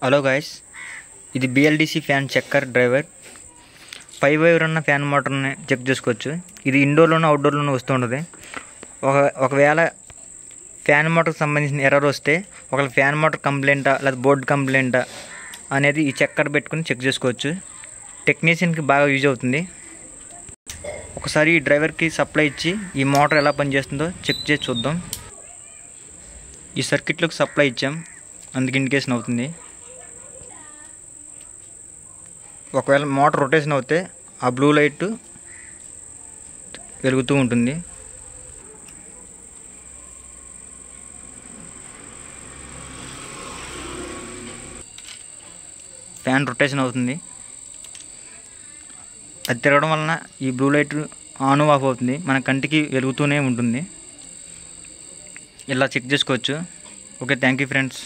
Hello guys, ఇది BLDC fan చెక్కర్ driver 5 wire ఉన్న fan మోటార్ని check చేసుకోవచ్చు. ఇది ఇండోర్లోనూ అవుట్డోర్లోనూ వస్తూ ఉంటుంది. ఒకవేళ ఫ్యాన్ మోటార్కి సంబంధించిన ఎర్రర్ వస్తే ఒకవేళ ఫ్యాన్ మోటార్ కంప్లైంటా లేదా బోర్డు కంప్లైంటా అనేది ఈ చెక్కర్ పెట్టుకుని చెక్ చేసుకోవచ్చు. టెక్నీషియన్కి బాగా యూజ్ అవుతుంది. ఒకసారి ఈ డ్రైవర్కి సప్లై ఇచ్చి ఈ మోటార్ ఎలా పనిచేస్తుందో చెక్ చేసి చూద్దాం. ఈ సర్క్యూట్లోకి సప్లై ఇచ్చాం, అందుకు ఇండికేషన్ అవుతుంది. ఒకవేళ మోటార్ రొటేషన్ అవుతే ఆ బ్లూ లైట్ వెలుగుతూ ఉంటుంది. ఫ్యాన్ రొటేషన్ అవుతుంది. అది తిరగడం వలన ఈ బ్లూ లైట్ ఆన్ ఆఫ్ అవుతుంది, మన కంటికి వెలుగుతూనే ఉంటుంది. ఇలా చెక్ చేసుకోవచ్చు. Okay, thank you friends.